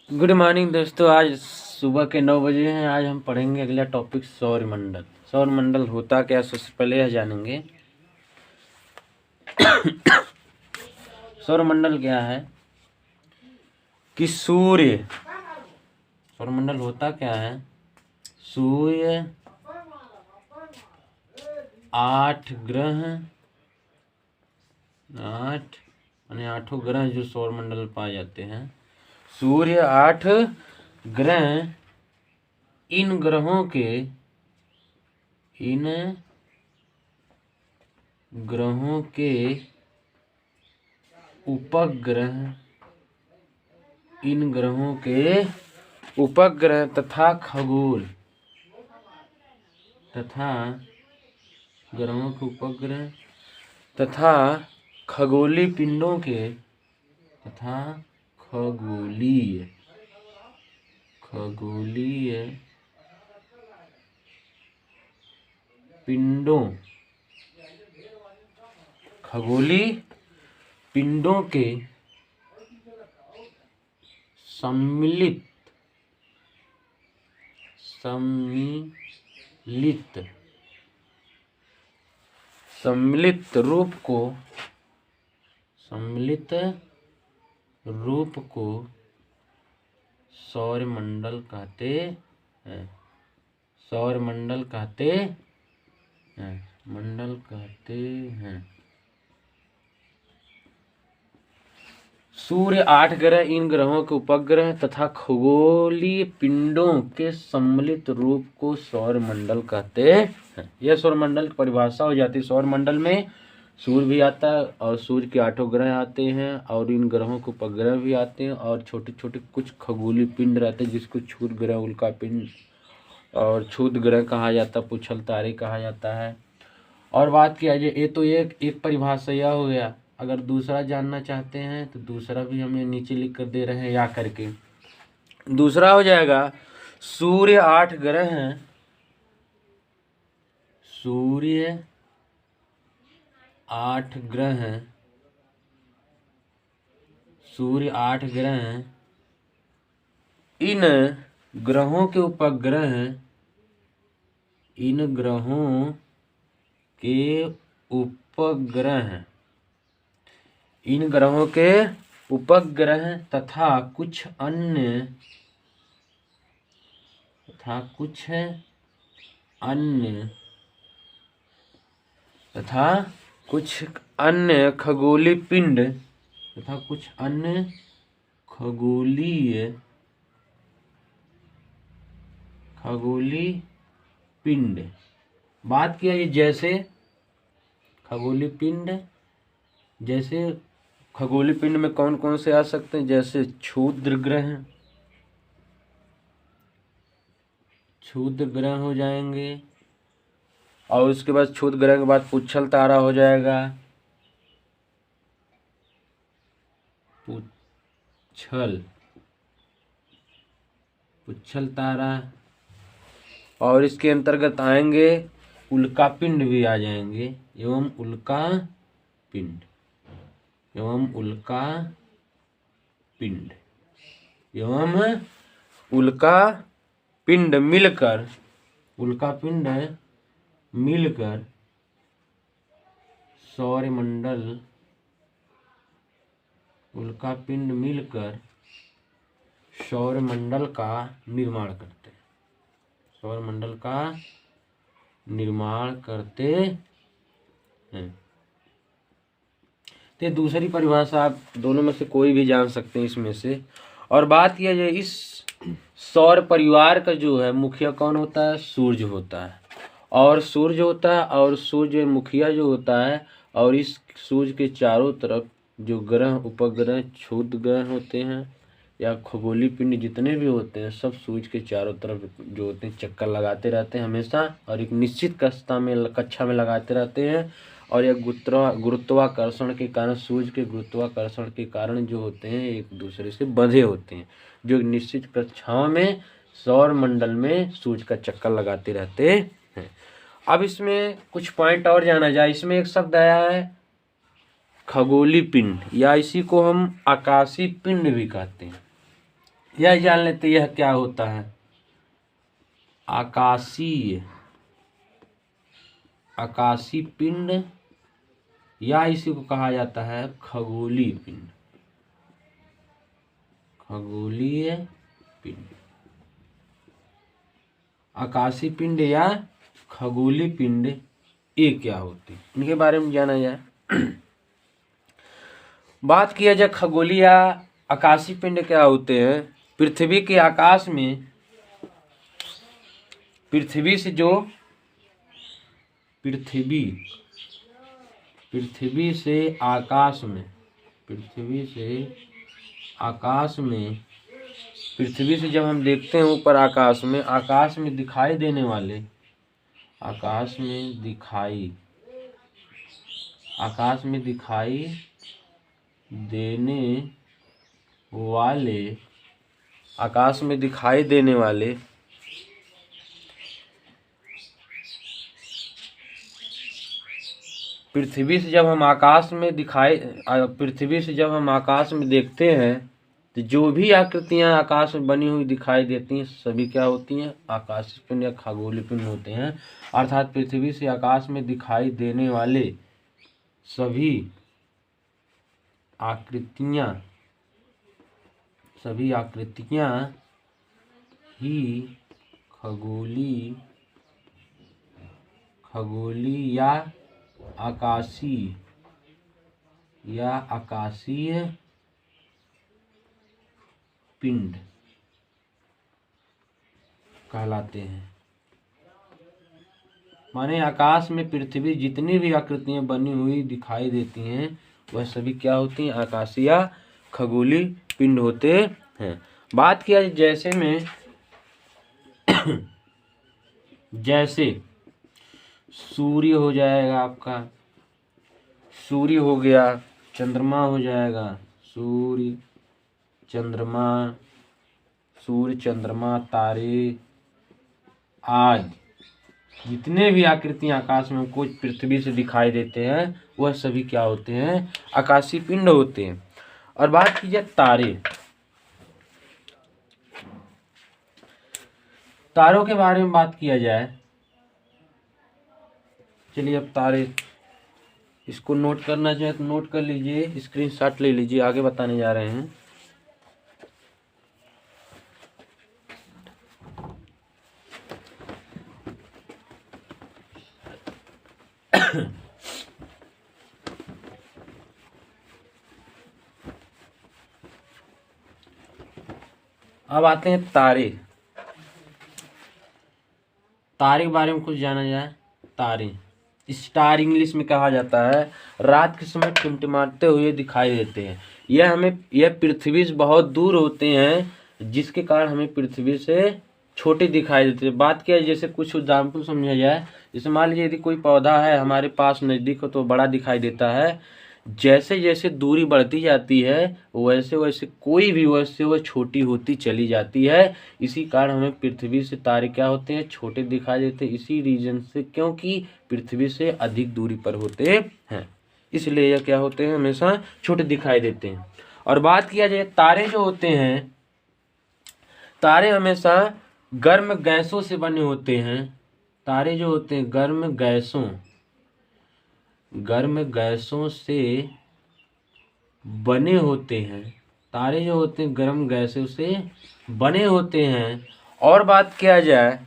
Good morning दोस्तों। आज सुबह के 9 बजे हैं। आज हम पढ़ेंगे अगला टॉपिक सौरमंडल। सौरमंडल होता क्या, सबसे पहले यह जानेंगे। सौरमंडल क्या है कि सौरमंडल होता क्या है, सूर्य 8 ग्रह, 8 यानी 8 ग्रह जो सौरमंडल में पाए जाते हैं। सूर्य 8 ग्रह, इन ग्रहों के उपग्रह तथा खगोलीय पिंडों के सम्मिलित रूप को सौरमंडल कहते हैं। सूर्य 8 ग्रह, इन ग्रहों के उपग्रह तथा खगोलीय पिंडों के सम्मिलित रूप को सौरमंडल कहते हैं। यह सौरमंडल की परिभाषा हो जाती है। सौरमंडल में सूर्य भी आता है और सूर्य के 8 ग्रह आते हैं और इन ग्रहों के उपग्रह भी आते हैं और छोटे छोटे कुछ खगोलीय पिंड रहते हैं जिसको क्षुद्र ग्रह, उल्का पिंड और क्षुद्र ग्रह कहा जाता है, पुच्छल तारे कहा जाता है। और बात किया जाए, ये तो एक परिभाषा यह हो गया। अगर दूसरा जानना चाहते हैं तो दूसरा भी हमें नीचे लिख कर दे रहे हैं या करके। दूसरा हो जाएगा, सूर्य 8 ग्रह हैं, सूर्य 8 ग्रह हैं, इन ग्रहों के उपग्रह तथा कुछ अन्य खगोलीय पिंड। बात किया ये जैसे खगोलीय पिंड में कौन कौन से आ सकते हैं, जैसे क्षुद्र ग्रह हो जाएंगे और उसके बाद क्षुद्र ग्रह के बाद पुच्छल तारा हो जाएगा, पुच्छल तारा। और इसके अंतर्गत आएंगे उल्का पिंड भी आ जाएंगे एवं उल्का पिंड मिलकर सौरमंडल का निर्माण करते हैं। तो दूसरी परिभाषा आप दोनों में से कोई भी जान सकते हैं इसमें से। और बात किया जाए, इस सौर परिवार का जो है मुखिया कौन होता है, सूर्य होता है। और सूर्य मुखिया जो होता है, और इस सूर्य के चारों तरफ जो ग्रह, उपग्रह, क्षुद्र ग्रह होते हैं या खगोलीय पिंड जितने भी होते हैं, सब सूर्य के चारों तरफ जो होते हैं चक्कर लगाते रहते हैं हमेशा, और एक निश्चित कक्षा में लगाते रहते हैं। और यह गुरुत्वाकर्षण के कारण, सूर्य के गुरुत्वाकर्षण के कारण जो होते हैं एक दूसरे से बंधे होते हैं, जो निश्चित कक्षाओं में सौरमंडल में सूर्य का चक्कर लगाते रहते हैं। अब इसमें कुछ पॉइंट और जाना जाए। इसमें एक शब्द आया है खगोलीय पिंड, या इसी को हम आकाशीय पिंड भी कहते हैं। यह जान लेते यह क्या होता है। आकाशीय पिंड, या इसी को कहा जाता है खगोलीय पिंड। खगोलीय पिंड, आकाशीय पिंड या खगोलीय पिंड, ये क्या होती है, इनके बारे में जाना जाए। बात किया जाए खगोलीय या आकाशीय पिंड क्या होते हैं। पृथ्वी के आकाश में, पृथ्वी से जब हम देखते हैं ऊपर आकाश में दिखाई देने वाले, आकाश में दिखाई देने वाले पृथ्वी से जब हम आकाश में देखते हैं तो जो भी आकृतियां आकाश में बनी हुई दिखाई देती हैं सभी क्या होती हैं, आकाशीय पिंड या खगोलीय पिंड होते हैं। अर्थात पृथ्वी से आकाश में दिखाई देने वाले सभी आकृतियां ही खगोलीय या आकाशीय पिंड कहलाते हैं। माने आकाश में पृथ्वी जितनी भी आकृतियां बनी हुई दिखाई देती हैं वह सभी क्या होती हैं, आकाशीय या खगोलीय पिंड होते हैं। बात किया जैसे सूर्य हो जाएगा आपका, सूर्य हो गया, चंद्रमा हो जाएगा, सूर्य चंद्रमा तारे आदि जितने भी आकृतियां आकाश में हमको पृथ्वी से दिखाई देते हैं वह सभी क्या होते हैं, आकाशीय पिंड होते हैं। और बात की जाए तारों के बारे में बात किया जाए। चलिए अब तारे, इसको नोट करना चाहे तो नोट कर लीजिए, स्क्रीनशॉट ले लीजिए, आगे बताने जा रहे हैं। अब आते हैं तारे के बारे में कुछ जाना जाए। तारे, स्टार इंग्लिश में कहा जाता है, रात के समय टिमटिमाते हुए दिखाई देते हैं। यह पृथ्वी से बहुत दूर होते हैं जिसके कारण हमें पृथ्वी से छोटे दिखाई देते हैं। बात किया जैसे कुछ एग्जाम्पल समझा जाए, जैसे मान लीजिए यदि कोई पौधा है हमारे पास नज़दीक हो तो बड़ा दिखाई देता है, जैसे जैसे दूरी बढ़ती जाती है वैसे वैसे कोई भी वैसे वह छोटी होती चली जाती है। इसी कारण हमें पृथ्वी से तारे क्या होते हैं, छोटे दिखाई देते हैं, इसी रीजन से, क्योंकि पृथ्वी से अधिक दूरी पर होते हैं, इसलिए यह क्या होते हैं, हमेशा छोटे दिखाई देते हैं। और बात किया जाए तारे जो होते हैं, तारे हमेशा गर्म गैसों से बने होते हैं। तारे जो होते हैं गर्म गैसों से बने होते हैं। तारे जो होते हैं गर्म गैसों से बने होते हैं। और बात किया जाए,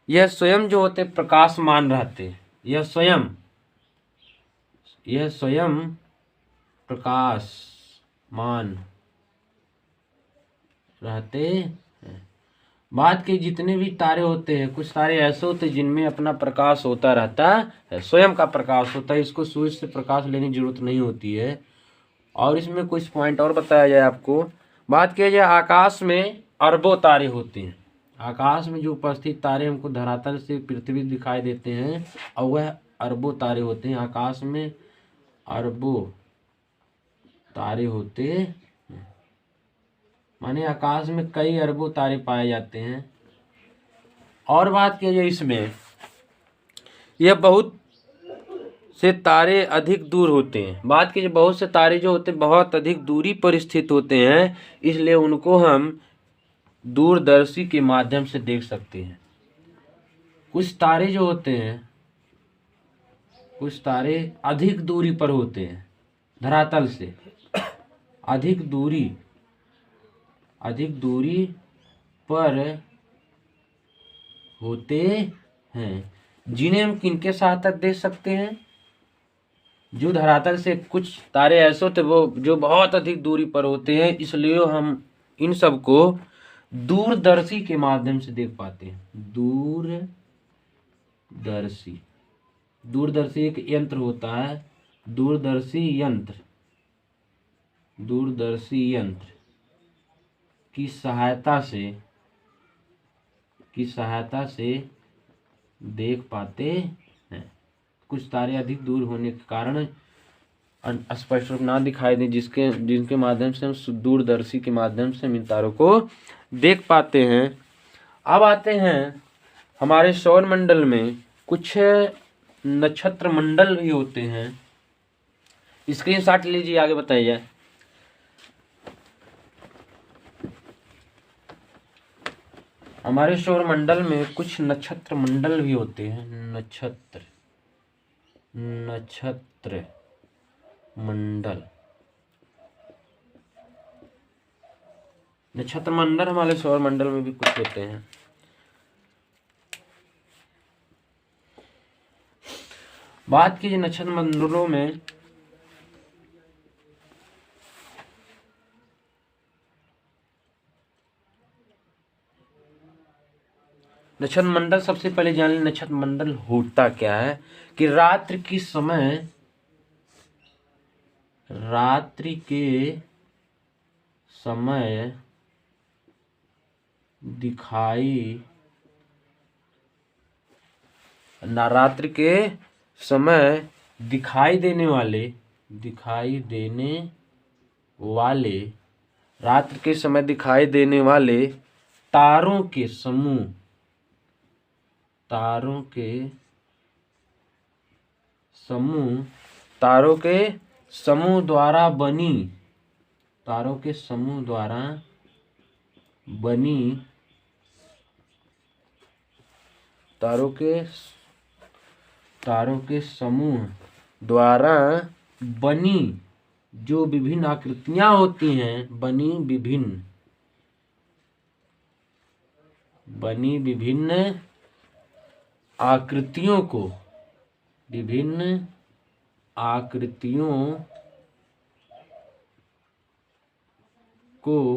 यह स्वयं जो होते प्रकाशमान रहते हैं, यह स्वयं प्रकाशमान रहते हैं। बात की जितने भी तारे होते हैं, कुछ तारे ऐसे होते हैं जिनमें अपना प्रकाश होता रहता है, स्वयं का प्रकाश होता है, इसको सूर्य से प्रकाश लेने की जरूरत नहीं होती है। और इसमें कुछ पॉइंट और बताया जाए आपको। बात किया जाए आकाश में अरबों तारे होते हैं। आकाश में जो उपस्थित तारे हमको धरातल से पृथ्वी दिखाई देते हैं और वह अरबों तारे होते हैं। आकाश में अरबों तारे होते हैं, माने आकाश में कई अरबों तारे पाए जाते हैं। और बात किया जाए इसमें, यह बहुत से तारे अधिक दूर होते हैं। बात कीजिए बहुत से तारे जो होते हैं बहुत अधिक दूरी पर स्थित होते हैं, इसलिए उनको हम दूरदर्शी के माध्यम से देख सकते हैं। कुछ तारे जो होते हैं, कुछ तारे अधिक दूरी पर होते हैं धरातल से, अधिक दूरी पर होते हैं, जिन्हें हम किनके सहायता देख सकते हैं? जो धरातल से कुछ तारे ऐसे होते वो जो बहुत अधिक दूरी पर होते हैं, इसलिए हम इन सब को दूरदर्शी के माध्यम से देख पाते हैं। दूरदर्शी एक यंत्र होता है, दूरदर्शी यंत्र की सहायता से देख पाते हैं। कुछ तारे अधिक दूर होने के कारण स्पष्ट रूप ना दिखाई दे, जिनके माध्यम से हम दूरदर्शी के माध्यम से हम इन तारों को देख पाते हैं। अब आते हैं हमारे सौर मंडल में कुछ नक्षत्र मंडल भी होते हैं। स्क्रीनशॉट लीजिए, आगे बताइए जाए। हमारे सौर मंडल में कुछ नक्षत्र मंडल भी होते हैं। नक्षत्र मंडल हमारे सौर मंडल में भी कुछ होते हैं। बात कीजिए नक्षत्र मंडलों में, नक्षत्र मंडल सबसे पहले जान लें नक्षत्र मंडल होता क्या है। कि रात्रि के समय दिखाई देने वाले तारों के समूह द्वारा बनी जो विभिन्न आकृतियां होती हैं, बनी विभिन्न आकृतियों को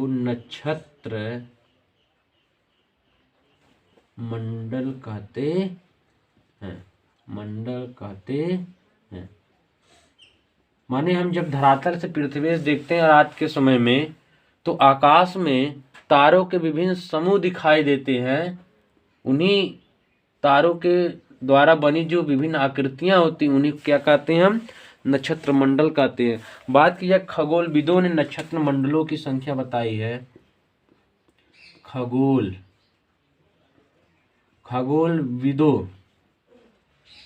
नक्षत्र मंडल कहते हैं। माने हम जब धरातल से पृथ्वी से देखते हैं रात के समय में, तो आकाश में तारों के विभिन्न समूह दिखाई देते हैं। उन्हीं तारों के द्वारा बनी जो विभिन्न आकृतियां होती हैं, उन्हें क्या कहते हैं? हम नक्षत्र मंडल कहते हैं। बात की जाए खगोलविदों ने नक्षत्र मंडलों की संख्या बताई है। खगोलविदों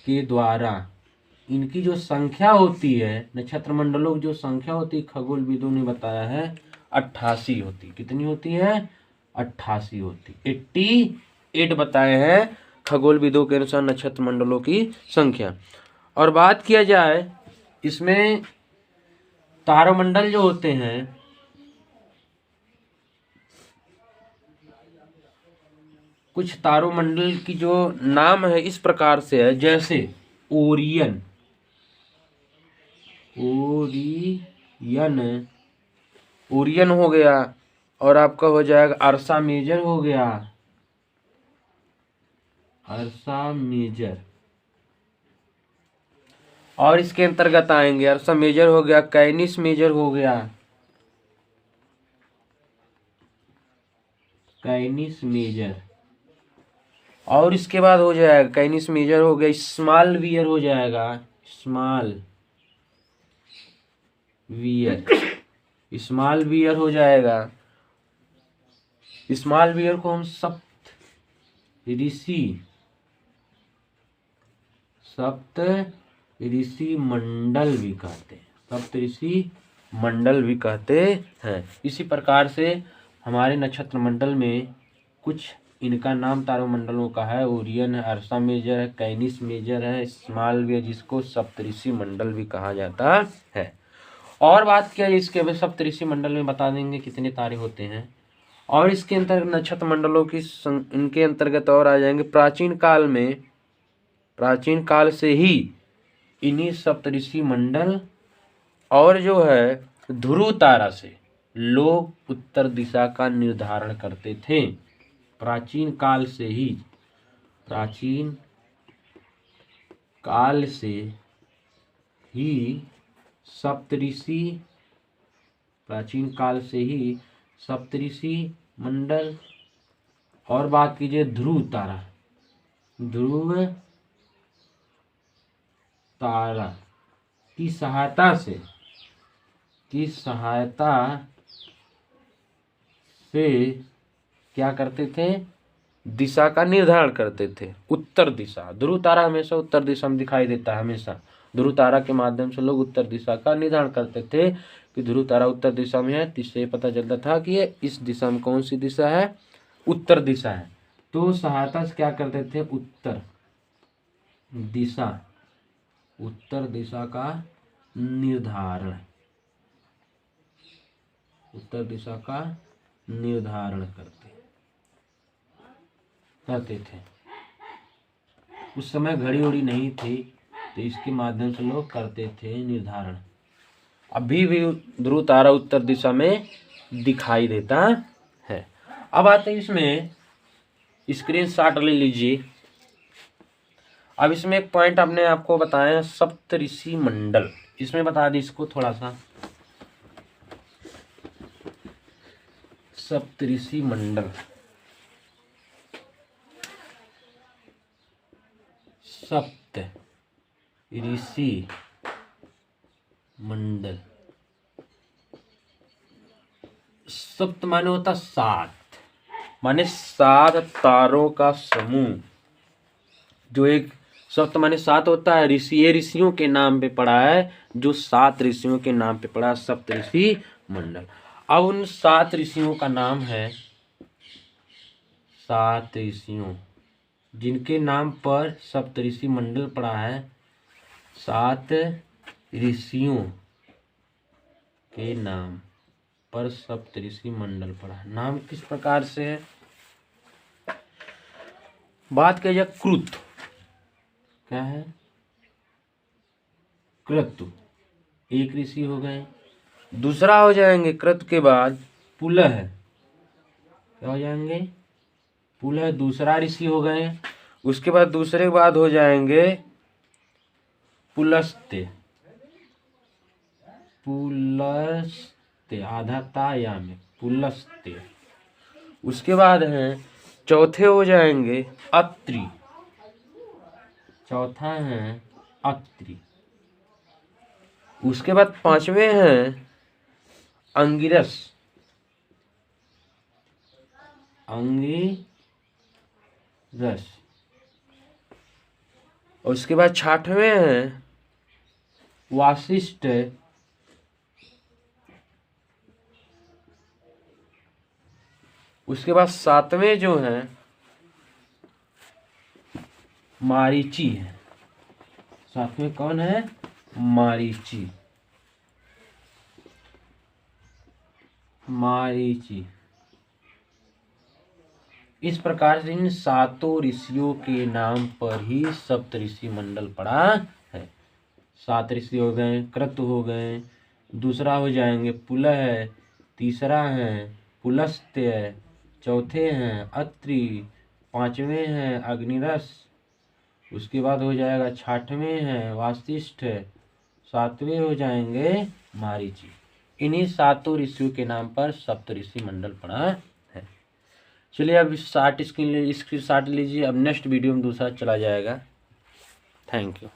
के द्वारा इनकी जो संख्या होती है, नक्षत्र मंडलों की जो संख्या होती है, खगोलविदों ने बताया है 88 होती। कितनी होती है? 88 होती। 88 बताए हैं खगोलविदों के अनुसार नक्षत्र मंडलों की संख्या। और बात किया जाए इसमें तारामंडल जो होते हैं, कुछ तारोमंडल की जो नाम है इस प्रकार से है, जैसे ओरियन हो गया, और आपका हो जाएगा अर्सा मेजर हो गया, और इसके अंतर्गत आएंगे अर्सा मेजर हो गया, कैनिस मेजर हो गया, और इसके बाद हो जाएगा कैनिस मेजर हो गया, स्मॉल वियर हो जाएगा, स्मॉल वियर हो जाएगा। स्मॉल वियर को हम सप्तऋषि मंडल भी कहते हैं। इसी प्रकार से हमारे नक्षत्र मंडल में कुछ इनका नाम तारोमंडलों का है। ओरियन है, अर्सा मेजर है, कैनिस मेजर है, स्मॉल भी है, जिसको सप्तऋषि मंडल भी कहा जाता है। और बात किया इसके अब सप्तऋषि मंडल में बता देंगे कितने तारे होते हैं। और इसके अंतर्गत नक्षत्र मंडलों की इनके अंतर्गत और आ जाएंगे। प्राचीन काल से ही इन्हीं सप्तऋषि मंडल और जो है ध्रुव तारा से लोग उत्तर दिशा का निर्धारण करते थे। प्राचीन काल से ही सप्तऋषि मंडल और बात कीजिए ध्रुव तारा की सहायता से क्या करते थे, दिशा का निर्धारण करते थे। उत्तर दिशा, ध्रुव तारा हमेशा उत्तर दिशा में दिखाई देता है। हमेशा ध्रुव तारा के माध्यम से लोग उत्तर दिशा का निर्धारण करते थे कि ध्रुव तारा उत्तर दिशा में है, इससे पता चलता था कि ये इस दिशा में कौन सी दिशा है, उत्तर दिशा है। तो सहायता से क्या करते थे, उत्तर दिशा का निर्धारण करते थे। उस समय घड़ी उड़ी नहीं थी, तो इसके माध्यम से लोग करते थे निर्धारण। अभी भी ध्रुव तारा उत्तर दिशा में दिखाई देता है। अब आते हैं इसमें, स्क्रीनशॉट ले लीजिए। अब इसमें एक पॉइंट आपने आपको बताया सप्तऋषि मंडल, इसमें बता दी इसको थोड़ा सा। सप्तऋषि मंडल, सप्त ऋषि मंडल, सप्त माने होता सात, माने सात तारों का समूह। जो एक सप्त माने सात होता है, ऋषि ये ऋषियों के नाम पे पड़ा है, जो 7 ऋषियों के नाम पे पड़ा सप्तऋषि मंडल। अब उन 7 ऋषियों का नाम है, 7 ऋषियों जिनके नाम पर सप्तऋषि मंडल पड़ा है, 7 ऋषियों के नाम पर सप्तऋषि मंडल पड़ा। नाम किस प्रकार से है, बात की जाए कृत, क्या है, क्रतु एक ऋषि हो गए। दूसरा हो जाएंगे क्रतु के बाद पुलह, क्या हो जाएंगे, पुलह दूसरा ऋषि हो गए। उसके बाद दूसरे के बाद हो जाएंगे पुलस्त्य, आधा ताया में पुलस्त्य। उसके बाद है चौथे हो जाएंगे अत्रि, चौथा है अत्रि। उसके बाद 5वें हैं अंगिरस, और उसके बाद 6वें हैं वासिष्ठ, उसके बाद 7वें जो हैं मारीची है। 7वें कौन है, मारीची। इस प्रकार से इन 7 ऋषियों के नाम पर ही सप्तऋषि मंडल पड़ा है। 7 ऋषि हो गए, क्रतु हो गए, दूसरा हो जाएंगे पुलह, तीसरा है पुलस्त्य, चौथे हैं अत्रि, 5वें हैं अग्निरस, उसके बाद हो जाएगा 6वें हैं वासिष्ठ, 7वें हो जाएंगे मारीची। इन्हीं 7 ऋषियों के नाम पर सप्तऋषि मंडल पड़ा है। चलिए अब इसकी 60 लीजिए। अब नेक्स्ट वीडियो में दूसरा चला जाएगा। Thank you.